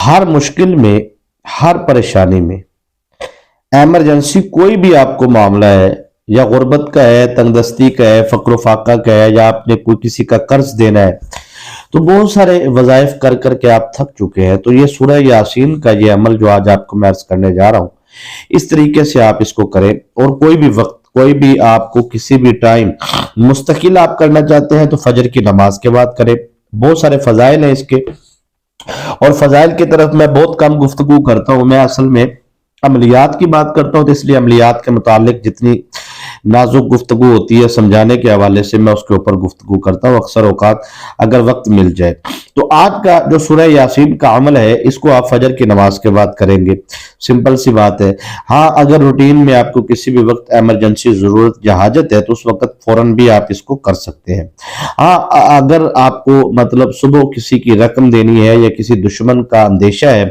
ہر مشکل میں، ہر پریشانی میں، ایمرجنسی کوئی بھی آپ کو معاملہ ہے، یا غربت کا ہے، تنگ دستی کا ہے، فقر و فاقہ کا ہے، یا آپ نے کوئی کسی کا قرض دینا ہے، تو بہت سارے وظائف کر کر کے آپ تھک چکے ہیں، تو یہ سورہ یاسین کا یہ عمل جو آج آپ کو میں عرض کرنے جا رہا ہوں، اس طریقے سے آپ اس کو کریں، اور کوئی بھی وقت، کوئی بھی آپ کو کسی بھی ٹائم مستقل آپ کرنا چاہتے ہیں تو فجر کی نماز کے بعد کریں۔ بہت سارے فضائل ہیں اس کے، اور فضائل کی طرف میں بہت کم گفتگو کرتا ہوں، میں اصل میں عملیات کی بات کرتا ہوں، تو اس لیے عملیات کے متعلق جتنی نازک گفتگو ہوتی ہے سمجھانے کے حوالے سے میں اس کے اوپر گفتگو کرتا ہوں اکثر اوقات اگر وقت مل جائے۔ تو آج کا جو سورہ یاسین کا عمل ہے اس کو آپ فجر کی نماز کے بعد کریں گے، سمپل سی بات ہے۔ ہاں اگر روٹین میں آپ کو کسی بھی وقت ایمرجنسی ضرورت یا حاجت ہے تو اس وقت فوراً بھی آپ اس کو کر سکتے ہیں۔ ہاں اگر آپ کو مطلب صبح کسی کی رقم دینی ہے، یا کسی دشمن کا اندیشہ ہے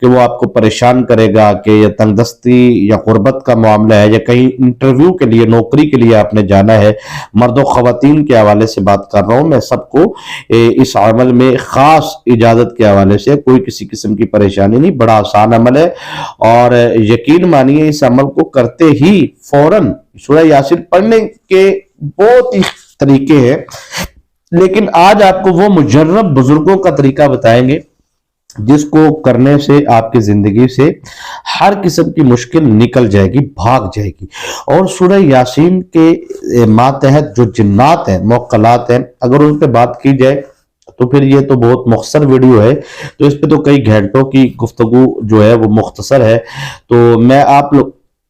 کہ وہ آپ کو پریشان کرے گا، کہ یا تنگ دستی یا غربت کا معاملہ ہے، یا کہیں انٹرویو کے لیے، نوکری کے لیے آپ نے جانا ہے، مرد و خواتین کے حوالے سے بات کر رہا ہوں میں، سب کو اس عمل میں خاص اجازت کے حوالے سے کوئی کسی قسم کی پریشانی نہیں، بڑا آسان عمل ہے، اور یقین مانیے اس عمل کو کرتے ہی فوراً سورہ یاسین پڑھنے کے بہت ہی طریقے ہیں، لیکن آج آپ کو وہ مجرب بزرگوں کا طریقہ بتائیں گے جس کو کرنے سے آپ کی زندگی سے ہر قسم کی مشکل نکل جائے گی، بھاگ جائے گی۔ اور سورہ یاسین کے ماتحت جو جنات ہیں، موکلات ہیں، اگر ان پہ بات کی جائے تو پھر یہ تو بہت مختصر ویڈیو ہے، تو اس پہ تو کئی گھنٹوں کی گفتگو جو ہے وہ مختصر ہے، تو میں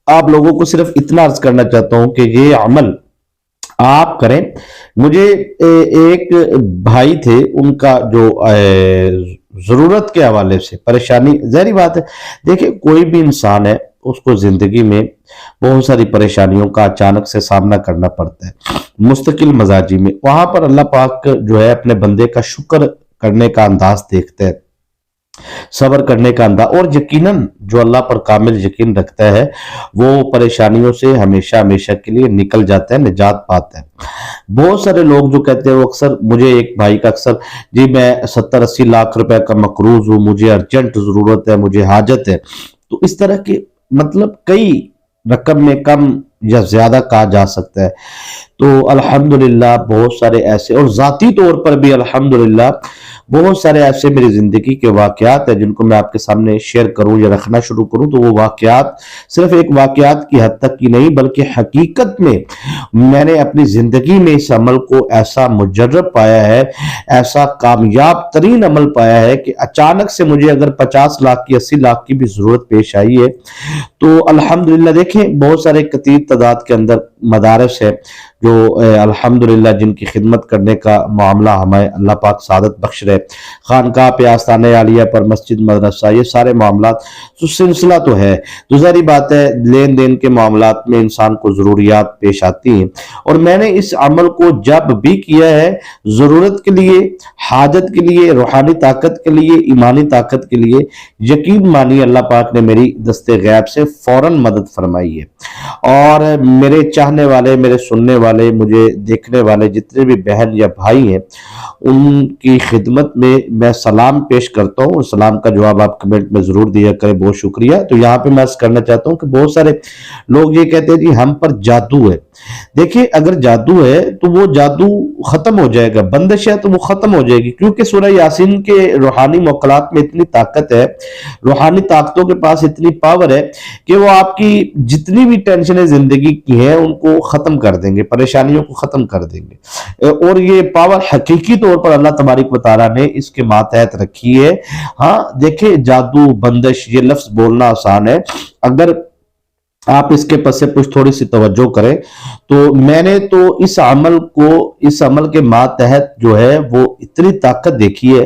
آپ لوگوں کو صرف اتنا عرض کرنا چاہتا ہوں کہ یہ عمل آپ کریں۔ مجھے ایک بھائی تھے، ان کا جو ضرورت کے حوالے سے پریشانی، ظاہری بات ہے، دیکھیں کوئی بھی انسان ہے اس کو زندگی میں بہت ساری پریشانیوں کا اچانک سے سامنا کرنا پڑتا ہے مستقل مزاجی میں، وہاں پر اللہ پاک جو ہے اپنے بندے کا شکر کرنے کا انداز دیکھتے ہیں، صبر کرنے کا انداز، اور یقیناً جو اللہ پر کامل یقین رکھتا ہے وہ پریشانیوں سے ہمیشہ ہمیشہ کے لیے نکل جاتا ہے، نجات پاتا ہے۔ بہت سارے لوگ جو کہتے ہیں، وہ اکثر مجھے ایک بھائی کا اکثر، جی میں 70-80 لاکھ روپے کا مقروض ہوں، مجھے ارجنٹ ضرورت ہے، مجھے حاجت ہے، تو اس طرح کے مطلب کئی رقم میں کم یا زیادہ کہا جا سکتا ہے، تو الحمدللہ بہت سارے ایسے، اور ذاتی طور پر بھی الحمدللہ بہت سارے ایسے میری زندگی کے واقعات ہیں جن کو میں آپ کے سامنے شیئر کروں یا رکھنا شروع کروں، تو وہ واقعات صرف ایک واقعات کی حد تک کی نہیں، بلکہ حقیقت میں نے اپنی زندگی میں اس عمل کو ایسا مجرب پایا ہے، ایسا کامیاب ترین عمل پایا ہے کہ اچانک سے مجھے اگر 50 لاکھ کی 80 لاکھ کی بھی ضرورت پیش آئی ہے تو الحمدللہ دیکھیں بہت سارے کثیر تعداد کے اندر مدارس ہے جو الحمدللہ جن کی خدمت کرنے کا معاملہ ہمیں اللہ پاک سعادت بخش رہے، خانقاہ پہ، آستانہ عالیہ پر، مسجد، مدرسہ، یہ سارے معاملات تو سلسلہ تو ہے، تو ظاہری بات ہے لین دین کے معاملات میں انسان کو ضروریات پیش آتی ہیں، اور میں نے اس عمل کو جب بھی کیا ہے ضرورت کے لیے، حاجت کے لیے، روحانی طاقت کے لیے، ایمانی طاقت کے لیے، یقین مانی اللہ پاک نے میری دست غیب سے فوراً مدد فرمائی ہے، اور میرے چاہنے والے، میرے سننے والے، مجھے دیکھنے والے جتنے بھی بہن یا بھائی ہیں ان کی خدمت میں سلام پیش کرتا ہوں، اور سلام کا جواب آپ کمنٹ میں ضرور دیا کریں، بہت شکریہ۔ تو یہاں پہ میں عرض کرنا چاہتا ہوں کہ بہت سارے لوگ یہ کہتے ہیں جی ہم پر جادو ہے، دیکھیں اگر جادو ہے تو وہ جادو ختم ہو جائے گا، بندش ہے تو وہ ختم ہو جائے گی، کیونکہ سورہ یاسین کے روحانی موکلات میں اتنی طاقت ہے، روحانی طاقتوں کے پاس اتنی پاور ہے کہ وہ آپ کی جتنی بھی ٹینشنیں زندگی کی ہیں ان کو ختم کر دیں گے، پریشانیوں کو ختم کر دیں گے، اور یہ پاور حقیقی طور پر اللہ تبارک و تعالیٰ نے اس کے ماتحت رکھی ہے۔ ہاں دیکھیں جادو، بندش، یہ لفظ بولنا آسان ہے، اگر آپ اس کے پس پش تھوڑی سی توجہ کریں تو میں نے تو اس عمل کے ماتحت جو ہے وہ اتنی طاقت دیکھی ہے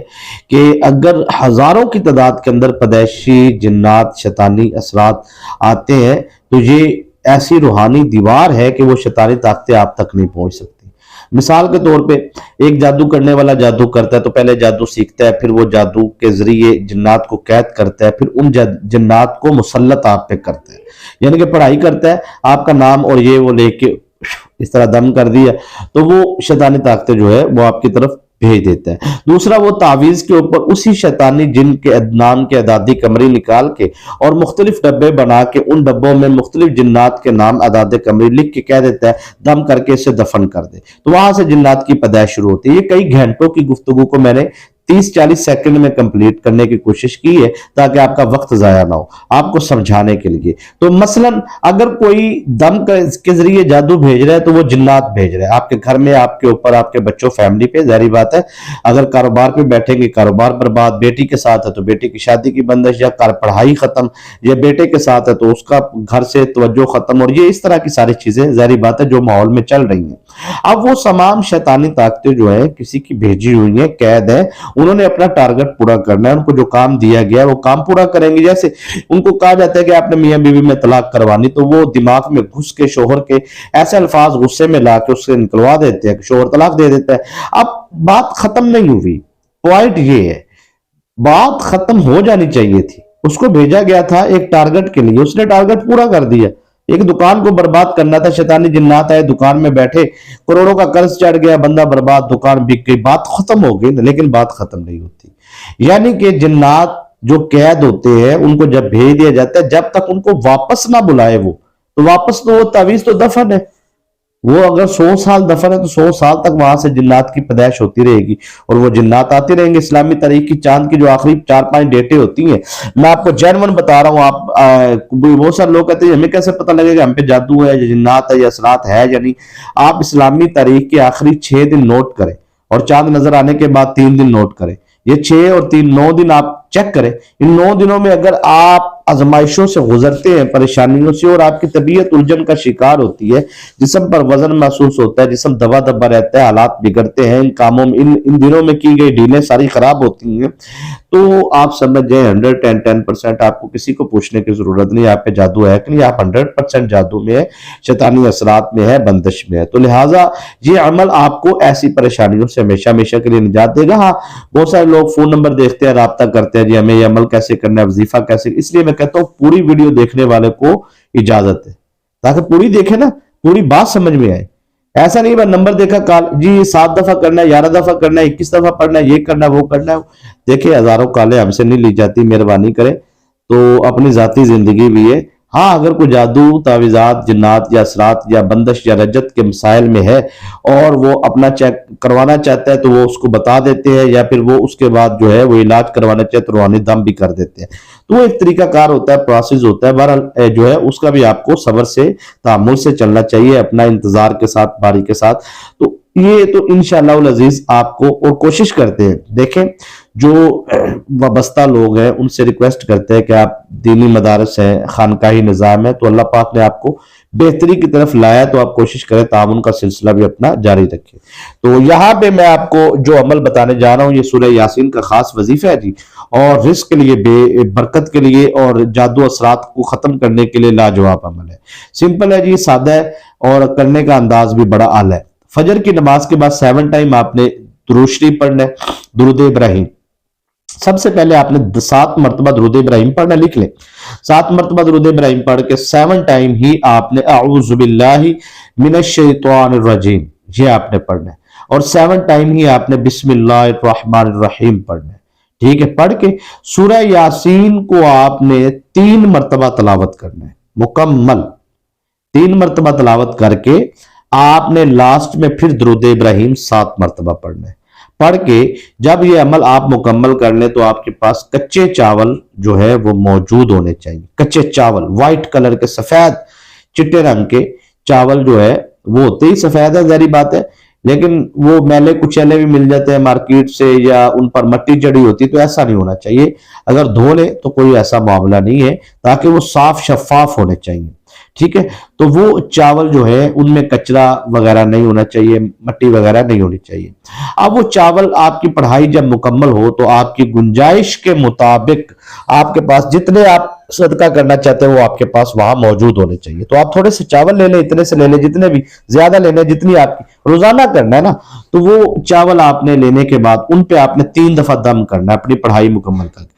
کہ اگر ہزاروں کی تعداد کے اندر پیدائشی جنات، شیطانی اثرات آتے ہیں تو یہ ایسی روحانی دیوار ہے کہ وہ شیطانی طاقتیں آپ تک نہیں پہنچ سکتی۔ مثال کے طور پہ ایک جادو کرنے والا جادو کرتا ہے تو پہلے جادو سیکھتا ہے، پھر وہ جادو کے ذریعے جنات کو قید کرتا ہے، پھر ان جنات کو مسلط آپ پہ کرتا ہے، یعنی کہ پڑھائی کرتا ہے، آپ کا نام اور یہ وہ لے کے اس طرح دم کر دیا تو وہ شیطانی طاقتیں جو ہے وہ آپ کی طرف भेज देता है। दूसरा, वो तावीज के ऊपर उसी शैतानी जिन के नाम के अदादी कमरी निकाल के और मुख्तलिफ डब्बे बना के उन डब्बों में मुख्तलिफ जिन्नात के नाम अदाद कमरी लिख के कह देता है दम करके इसे दफन कर दे, तो वहां से जिन्नात की पैदाइश शुरू होती है। ये कई घंटों की गुफ्तगू को मैंने 30-40 सेकंड में कंप्लीट करने की कोशिश की है ताकि आपका वक्त जाया ना हो, आपको समझाने के लिए। तो मसलन अगर कोई दम के जरिए जादू भेज रहा है तो वो जिन्नात भेज रहा है आपके घर में, आपके ऊपर, आपके बच्चों, फैमिली पे। जाहिर बात है अगर कारोबार पे बैठेंगे कारोबार बर्बाद, बेटी के साथ है तो बेटी की शादी की बंदिश, या पढ़ाई खत्म, या बेटे के साथ है तो उसका घर से तवज्जो खत्म, और ये इस तरह की सारी चीजें जाहिर बात है जो माहौल में चल रही हैं। अब वो तमाम शैतानी ताकतें जो है किसी की भेजी हुई है, कैद है, उन्होंने अपना टारगेट पूरा करना है, उनको जो काम दिया गया है वो काम पूरा करेंगे। जैसे उनको कहा जाता है कि आपने मियां बीवी में तलाक करवानी, तो वो दिमाग में घुस के शोहर के ऐसे अल्फाज गुस्से में ला के उससे निकलवा देते हैं, शोहर तलाक दे देता है। अब बात खत्म नहीं हुई, पॉइंट ये है बात खत्म हो जानी चाहिए थी। उसको भेजा गया था एक टारगेट के लिए, उसने टारगेट पूरा कर दिया। एक दुकान को बर्बाद करना था, शैतानी जिन्नात आए, दुकान में बैठे, करोड़ों का कर्ज चढ़ गया, बंदा बर्बाद, दुकान बिक गई, बात खत्म हो गई। लेकिन बात खत्म नहीं होती। यानी कि जिन्नात जो कैद होते हैं उनको जब भेज दिया जाता है, जब तक उनको वापस ना बुलाए वो, तो वापस तो वो तावीज तो दफन है। वो अगर 100 साल दफन है तो 100 साल तक वहां से जिन्नात की पैदाइश होती रहेगी और वो जिन्नात आते रहेंगे। इस्लामी तारीख की चांद की जो आखिरी 4-5 डेटें होती हैं, मैं आपको जेन्युइन बता रहा हूं। आप बहुत सारे लोग कहते हैं हमें कैसे पता लगेगा हम पे जादू है, जिन्नात है या असरात है या नहीं। आप इस्लामी तारीख के आखिरी 6 दिन नोट करें और चांद नजर आने के बाद 3 दिन नोट करें। ये 6 और 3 9 दिन आप चेक करें। इन 9 दिनों में अगर आप आजमाइशों से गुजरते हैं, परेशानियों से, और आपकी तबीयत उलझन का शिकार होती है, जिस्म पर वजन महसूस होता है, जिस्म दबा दबा रहता है, हालात बिगड़ते हैं, इन कामों में इन दिनों में की गई डीलें सारी खराब होती हैं, तो आप समझ जाए 110% आपको किसी को पूछने की जरूरत नहीं आप पे जादू है कि नहीं। आप 100% जादू में है, शैतानी असरात में है, बंदिश में है। तो लिहाजा ये अमल आपको ऐसी परेशानियों से हमेशा हमेशा के लिए निजात देगा। हाँ, बहुत सारे लोग फोन नंबर देखते हैं, राब्ता करते हैं, जी हमें ये अमल कैसे करना है, वजीफा कैसे, इसलिए मैं कहता हूं पूरी वीडियो देखने वाले को इजाजत है, ताकि पूरी देखे ना, पूरी बात समझ में आए। ऐसा नहीं बस नंबर देखा काल जी 7 दफा करना है, 11 दफा करना है, 21 दफा पढ़ना है, ये करना है, वो करना है। देखिए हजारों कालें हमसे नहीं ली जाती, मेहरबानी करें। तो अपनी जाती जिंदगी भी है। हाँ, अगर कोई जादू, तावीज़ात, जिन्नात या असरात या बंदिश या रजत के मसाइल में है और वो अपना चेक करवाना चाहता है तो वो उसको बता देते हैं, या फिर वो उसके बाद जो है वो इलाज करवाना चाहे तो रूहानी दम भी कर देते हैं। तो वो एक तरीकाकार होता है, प्रोसेस होता है। बहरहाल जो है उसका भी आपको सब्र से, तामुल से चलना चाहिए, अपना इंतजार के साथ, बारी के साथ। तो ये तो इंशाअल्लाह अजीज आपको, और कोशिश करते हैं, देखें जो वाबस्ता लोग हैं उनसे रिक्वेस्ट करते हैं कि आप दीनी मदारस हैं, खानकाही निज़ाम है, तो अल्लाह पाक ने आपको बेहतरी की तरफ लाया, तो आप कोशिश करें ताउन का सिलसिला भी अपना जारी रखें। तो यहाँ पे मैं आपको जो अमल बताने जा रहा हूँ, ये सूरह यासीन का खास वजीफा है जी, और रिस्क के लिए, बरकत के लिए, और जादू असरात को खत्म करने के लिए लाजवाब अमल है। सिंपल है जी, सादा है, और करने का अंदाज भी बड़ा आला है। फजर की नमाज के बाद 7 टाइम आपने दुरूद शरीफ पढ़ना है, दुरूद इब्राहिम। सबसे पहले आपने 7 मरतबा दुरूद इब्राहिम पढ़ना, लिख ले। 7 मरतबा दुरूद इब्राहिम पढ़ के 7 टाइम ही आपने अऊज़ु बिल्लाहि मिनश शैतानिर रजीम ये आपने पढ़ना है, और 7 टाइम ही आपने बिस्मिल्लाहिर रहमानिर रहीम पढ़ना है। ठीक है, पढ़ के सूरह यासीन को आपने 3 मरतबा तलावत करना है, मुकम्मल 3 मरतबा तलावत करके आपने लास्ट में फिर दुरूद इब्राहिम 7 मरतबा पढ़ना है। पढ़ के जब ये अमल आप मुकम्मल कर लें तो आपके पास कच्चे चावल जो है वो मौजूद होने चाहिए। कच्चे चावल, व्हाइट कलर के, सफेद चिट्टे रंग के चावल जो है वो होते ही सफेद है, जारी बात है, लेकिन वो मैले कुचैले भी मिल जाते हैं मार्केट से, या उन पर मट्टी चढ़ी होती है, तो ऐसा नहीं होना चाहिए। अगर धो ले तो कोई ऐसा मामला नहीं है, ताकि वो साफ शफाफ होने चाहिए। ठीक है, तो वो चावल जो है उनमें कचरा वगैरह नहीं होना चाहिए, मट्टी वगैरह नहीं होनी चाहिए। अब वो चावल आपकी पढ़ाई जब मुकम्मल हो तो आपकी गुंजाइश के मुताबिक आपके पास जितने आप सदका करना चाहते हैं वो आपके पास वहां मौजूद होने चाहिए। तो आप थोड़े से चावल ले लें, इतने से ले लें, जितने भी, ज्यादा लेने जितनी आपकी रोजाना करना है ना, तो वो चावल आपने लेने के बाद उन पे आपने 3 दफा दम करना है, अपनी पढ़ाई मुकम्मल करके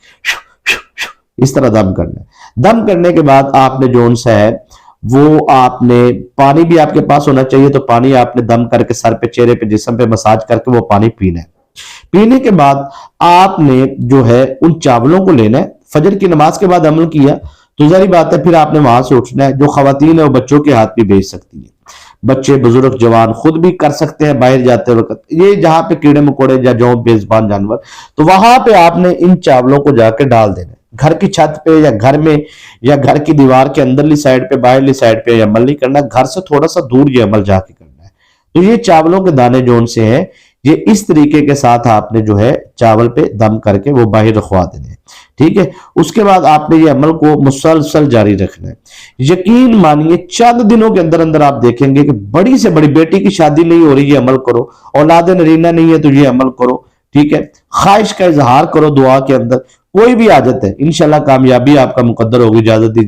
इस तरह दम करना है। दम करने के बाद आपने जो उनसे है वो आपने, पानी भी आपके पास होना चाहिए, तो पानी आपने दम करके सर पे, चेहरे पे, जिस्म पे मसाज करके वो पानी पीना है। पीने के बाद आपने जो है उन चावलों को लेना है, फजर की नमाज के बाद अमल किया तो जारी बात है फिर आपने वहां से उठना है। जो खवातीन है वो बच्चों के हाथ भी भेज सकती है, बच्चे बुजुर्ग जवान खुद भी कर सकते हैं बाहर जाते वक्त। ये जहां पे कीड़े मकोड़े या जो बेजुबान जानवर, तो वहां पे आपने इन चावलों को जाके डाल देना है। घर की छत पे या घर में या घर की दीवार के अंदरली साइड पे बाहरली साइड पे अमल नहीं करना, घर से थोड़ा सा दूर ये अमल जाके करना है। तो ये चावलों के दाने जो उनसे हैं, ये इस तरीके के साथ आपने जो है चावल पे दम करके वो बाहर रखवा देने हैं, ठीक है। उसके बाद आपने ये अमल को मुसलसल जारी रखना है। यकीन मानिए चंद दिनों के अंदर अंदर आप देखेंगे कि बड़ी से बड़ी, बेटी की शादी नहीं हो रही, ये अमल करो, औलाद नरीना नहीं है तो ये अमल करो, ठीक है। ख्वाहिश का इजहार करो दुआ के अंदर, कोई भी आदत है, इंशाल्लाह कामयाबी आपका मुकद्दर होगी। इजाजत दीजिए।